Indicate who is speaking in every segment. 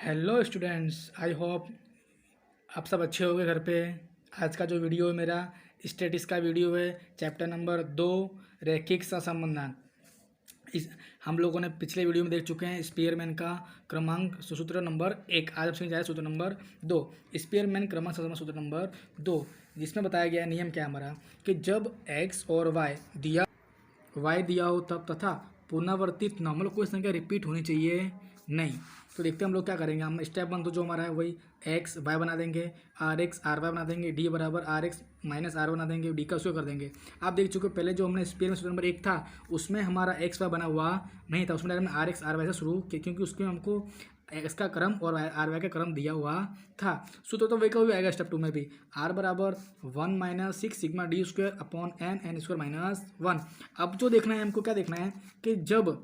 Speaker 1: Hello students, I hope आप सब अच्छे होंगे घर पे। आज का जो वीडियो है मेरा स्टैटिस्टिक्स का वीडियो है। चैप्टर नंबर 2 रैखिक सहसंबंधांक। इस हम लोगों ने पिछले वीडियो में देख चुके हैं स्पीयरमैन का क्रमांक सूत्र नंबर 1। आज आपसे जाए सूत्र नंबर 2, स्पीयरमैन क्रमांक सहसंबंध सूत्र नंबर 2, जिसमें बताया गया नियम क्या हमारा कि जब एक्स और वाई दिया हो तब तथा पुनरावर्तित न मतलब कोई संख्या रिपीट होनी चाहिए नहीं। तो देखते हैं हम लोग क्या करेंगे। हम स्टेप 1 तो जो हमारा है वही एक्स वाई बना देंगे, आर एक्स आर वाई बना देंगे, डी बराबर आर एक्स माइनस आर बना देंगे, डी का उसको कर देंगे। आप देख चुके पहले जो हमने स्पेयर में सूत्र नंबर 1 था उसमें हमारा एक्स वाई बना हुआ नहीं था, उसमें direct R x R y से शुरू क्योंकि उसमें हमको एक्स का क्रम और आर वाई का क्रम दिया हुआ था। सूत्र तो वही का भी आएगा स्टेप 2 में भी। आर बराबर 1 minus 6 sigma d square upon n square minus 1। अब जो देखना है हमको क्या देखना है कि जब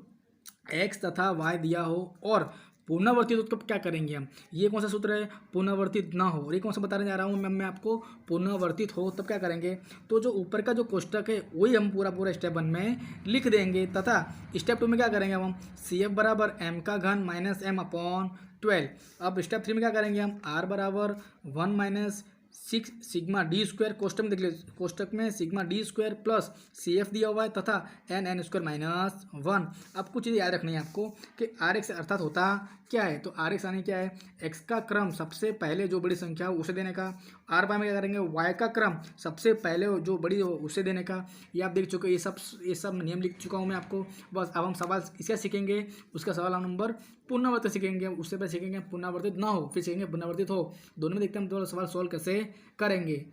Speaker 1: एक्स तथा वाई दिया हो और पुनरावर्तित हो तो क्या करेंगे हम। ये कौन सा सूत्र है, पुनरावर्तित ना हो। और ये कौन सा बताने जा रहा हूँ मैं आपको, पुनरावर्तित हो तब क्या करेंगे। तो जो ऊपर का जो कोष्टक है वही हम पूरा स्टेप 1 में लिख देंगे तथा स्टेप 2 में क्या करेंगे हम सी एफ बराबर एम का घन माइनस एम अपॉन 12। अब स्टेप 3 में क्या करेंगे हम आर बराबर 1 माइनस 6 सिग्मा डी स्क्वायर कोष्टक में देख लीजिए, कोष्टक में sigma d square plus c f दिया हुआ है तथा एन स्क्वायर माइनस 1। अब कुछ चीज़ याद रखनी है आपको कि आर एक्स अर्थात होता क्या है। तो आर एक्स आने क्या है, एक्स का क्रम सबसे पहले जो बड़ी संख्या हो उसे देने का। आर वाई में क्या करेंगे, वाई का क्रम सबसे पहले जो बड़ी हो उसे देने का। ये आप देख चुके, ये सब नियम लिख चुका हूँ मैं आपको। बस अब हम सवाल इसका सीखेंगे, उसका सवाल हम नंबर पुनरावर्तित सीखेंगे। उससे पहले सीखेंगे पुनरावर्तित ना हो, फिर सीखेंगे पुनरावर्तित हो। दोनों में देखते हैं हम थोड़ा सवाल सॉल्व कैसे करेंगे।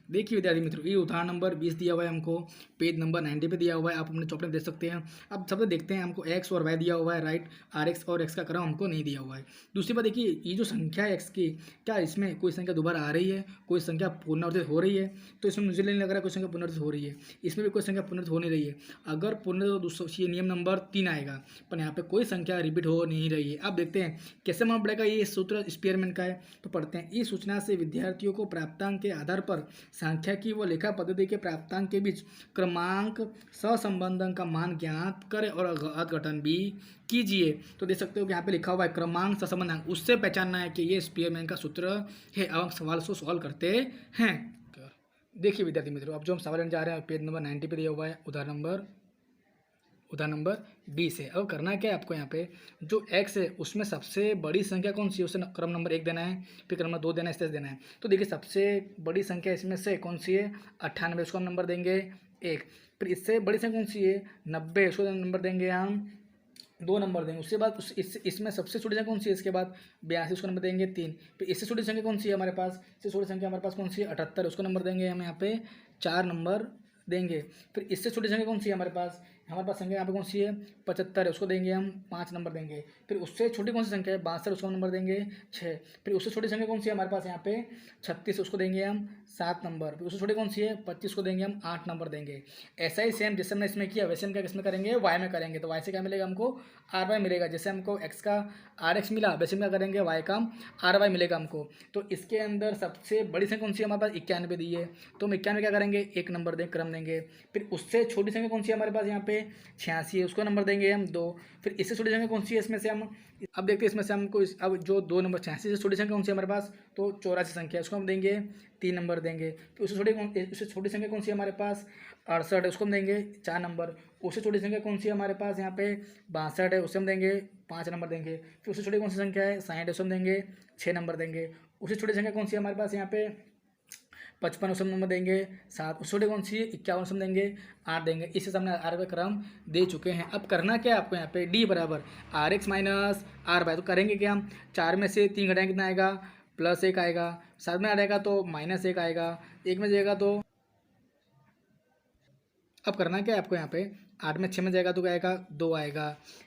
Speaker 1: देखिए विद्यार्थी मित्रों, ये उदाहरण नंबर 20 दिया हुआ है हमको, पेज नंबर 90 पे दिया हुआ है, आप अपने चौपड़े में देख सकते हैं। अब सबसे देखते हैं, हमको एक्स और वाई दिया हुआ है राइट, आर एक्स और एक्स का क्रम हमको नहीं दिया हुआ है। दूसरी बात देखिए, ये जो संख्या है एक्स की, क्या इसमें कोई संख्या दोबारा आ रही है, कोई संख्या पुनरावर्तित हो रही है। तो इसमें मुझे नहीं लग रहा है कोई संख्या पुनरावर्तित हो रही है, इसमें भी कोई संख्या पुनरावर्तित हो नहीं रही है। अगर पुनरावर्तित ये नियम नंबर 3 आएगा, पर यहाँ पे कोई संख्या रिपीट हो नहीं रही है। अब देखते हैं कैसे मालूम पड़ेगा ये सूत्र स्पीयरमैन का है। तो पढ़ते हैं, इस सूचना से विद्यार्थियों को प्राप्तांक के आधार पर संख्या की व लेखा पद्धति के प्राप्तांक के बीच क्रमांक सहसंबंधन का मान ज्ञात करें और अर्थ भी कीजिए। तो देख सकते हो कि यहाँ पे लिखा हुआ है क्रमांक सहसंबंधांक, उससे पहचानना है कि ये स्पीयरमैन का सूत्र है। अब हम सवाल को सॉल्व करते हैं। देखिए विद्यार्थी मित्रों, अब जो हम सवाल लेने जा रहे हैं पेज नंबर 90 पे दिया हुआ है, उदाहरण नंबर 20 है। अब करना क्या है आपको, यहाँ पे जो x है उसमें सबसे बड़ी संख्या कौन सी है उसे क्रम नंबर 1 देना है, फिर क्रम नंबर 2 देना है, इस तरह देना है। तो देखिए सबसे बड़ी संख्या इसमें से कौन सी है 98, उसको हम नंबर देंगे 1। फिर इससे बड़ी संख्या कौन सी है 90, उसको नंबर देंगे हम 2 नंबर देंगे। उसके बाद इसमें सबसे छोटी संख्या कौन सी है, इसके बाद 82, उसको नंबर देंगे 3। फिर इससे छोटी संख्या कौन सी है हमारे पास, इससे छोटी संख्या हमारे पास कौन सी है 78, उसको नंबर देंगे हम यहाँ पे 4 नंबर देंगे। फिर इससे छोटी संख्या कौन सी है हमारे पास संख्या यहाँ पे कौन सी है 75 है, उसको देंगे हम 5 नंबर देंगे। फिर उससे छोटी कौन सी संख्या है 62, उसको नंबर देंगे 6। फिर उससे छोटी संख्या कौन सी है हमारे पास यहाँ पे 36, उसको देंगे हम 7 नंबर। फिर उससे छोटी कौन सी है 25, को देंगे हम 8 नंबर देंगे। ऐसा ही सेम जैसे हमने इसमें किया वैसे हम क्या किसमें करेंगे, वाई में करेंगे। तो वाई से क्या मिलेगा हमको आर वाई मिलेगा। जैसे हमको एक्स का आर एक्स मिला वैसे क्या करेंगे वाई का आर वाई मिलेगा हमको। तो इसके अंदर सबसे बड़ी संख्या कौन सी है हमारे पास 91 दी है, तो हम 91 क्या करेंगे 1 नंबर दें, क्रम देंगे। फिर उससे छोटी संख्या कौन सी है हमारे पास यहाँ पे 86 है, उसको नंबर देंगे हम 2। फिर इससे छोटी संख्या कौन सी है इसमें से हम अब देखते हैं इसमें से हमको अब जो 2 नंबर 86 से छोटी संख्या कौन सी है हमारे पास, तो 84 संख्या है, उसको हम देंगे 3 नंबर देंगे। फिर उससे छोटी संख्या कौन सी है हमारे पास 68 है, उसको हम देंगे 4 नंबर। उससे छोटी संख्या कौन सी है हमारे पास यहाँ पे 62 है, उसे हम देंगे 5 नंबर देंगे। फिर उससे छोटी कौन सी संख्या है 60 है, उसे हम देंगे 6 नंबर देंगे। उससे छोटी संख्या कौन सी है हमारे पास यहाँ पे 55, उसे नंबर देंगे 7। उससे छोटी कौन सी 51, हम देंगे 8 देंगे। इससे हमने आर का क्रम दे चुके हैं। अब करना क्या है आपको यहाँ पे डी बराबर R x minus R y. तो करेंगे क्या हम 4 में से 3 घटाएंगे कितना आएगा +1 आएगा, 7 में आ जाएगा तो -1 आएगा, 1 में जाएगा तो। अब करना क्या है आपको यहाँ पे 8 में 6 में जाएगा तो क्या आएगा 2 आएगा,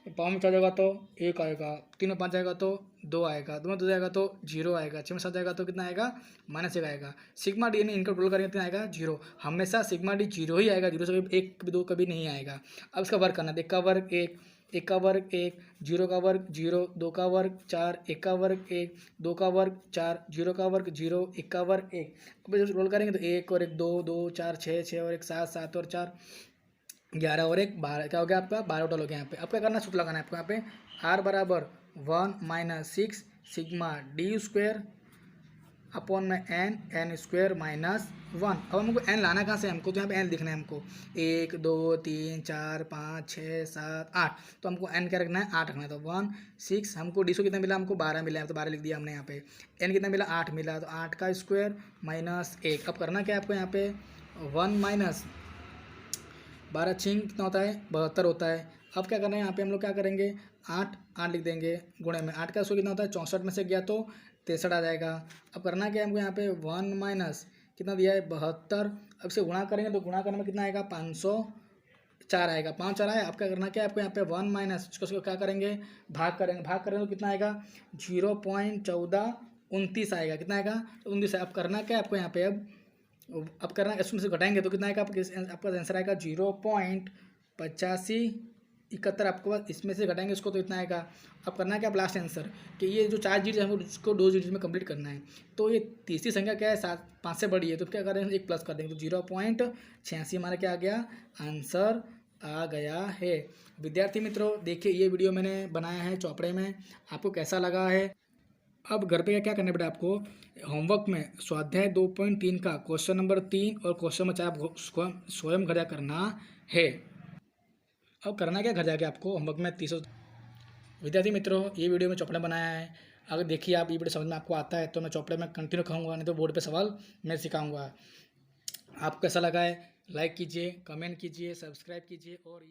Speaker 1: 5 में 4 जाएगा तो 1 आएगा, 3 में 5 जाएगा तो 2 आएगा, 2 में 2 जाएगा तो 0 आएगा, 6 में 7 जाएगा तो कितना आएगा -1 आएगा। सिग्मा डी ने इनका टोटल करेंगे कितना आएगा 0। हमेशा सिग्मा डी 0 ही आएगा, 0 से 1 2 कभी नहीं आएगा। अब इसका वर्ग करना, 1 का वर्ग 1, 1 का वर्ग 1, 0 का वर्ग 0, 2 का वर्ग 4, 1 का वर्ग 1, 2 का वर्ग 4, 0 का वर्ग 0, 1 का वर्ग 1। अब जब रोल करेंगे तो 1 और 1 2, 2 4 6, 6 और 1 7, 7 और 4 11 और 1 12, क्या हो गया आपका 12 टोटल हो गया। यहाँ पे अब क्या करना सूत्र लगाना है आपको यहाँ पे आर बराबर 1 minus 6 sigma d square upon में एन स्क्वायर माइनस 1। अब हमको एन लाना कहाँ से, हमको तो यहाँ पे एन लिखना है हमको 1 2 3 4 5 6 7 8, तो हमको एन क्या रखना है 8 रखना है। तो 1 6, हमको डी कितना मिला, हमको 12 मिला है तो 12 लिख दिया हमने यहाँ पे। एन कितना मिला 8 मिला, तो 8 का स्क्वायर माइनस 1। अब करना क्या है आपको यहाँ पे 1 माइनस 12 छिंग कितना होता है 72 होता है। अब क्या करना है यहाँ पे हम लोग क्या करेंगे 8 लिख देंगे गुणे में 8 का स्क्वायर कितना होता है 64 में से गया तो 63 आ जाएगा। अब करना क्या है हमको यहाँ पे 1 माइनस कितना दिया है 72। अब से गुणा करेंगे तो गुणा करने में कितना आएगा 504 आएगा, 5 4 आया। अब क्या करना क्या है आपको यहाँ पे 1 माइनस उसको क्या करेंगे भाग करेंगे तो कितना आएगा 0.1429 आएगा, कितना आएगा 29। अब करना क्या है आपको यहाँ पे अब करना इसमें से घटाएंगे तो कितना आएगा आपका आंसर आएगा 0.8571। आपको इसमें से घटाएंगे इसको तो इतना आएगा। अब करना है क्या लास्ट आंसर कि ये जो 4 डिजिट है हमको इसको 2 डिजिट में कंप्लीट करना है। तो ये तीसरी संख्या क्या है 5 से बड़ी है, तो क्या करेंगे 1 प्लस कर देंगे तो 0.86 हमारा क्या आ गया आंसर आ गया है। विद्यार्थी मित्रों देखिए ये वीडियो मैंने बनाया है चौपड़े में, आपको कैसा लगा है। अब घर पे क्या करना है बेटा आपको होमवर्क में स्वाध्याय 2.3 का क्वेश्चन नंबर 3 और क्वेश्चन नंबर 4 आपको स्वयं घर जा करना है। अब करना क्या घर जाके आपको होमवर्क में 30। विद्यार्थी मित्रों ये वीडियो में चौपड़े बनाया है, अगर देखिए आप ये वीडियो समझ में आपको आता है तो मैं चौपड़े में कंटिन्यू कहूँगा, नहीं तो बोर्ड पे सवाल मैं सिखाऊंगा। आपको कैसा लगा है लाइक कीजिए, कमेंट कीजिए, सब्सक्राइब कीजिए और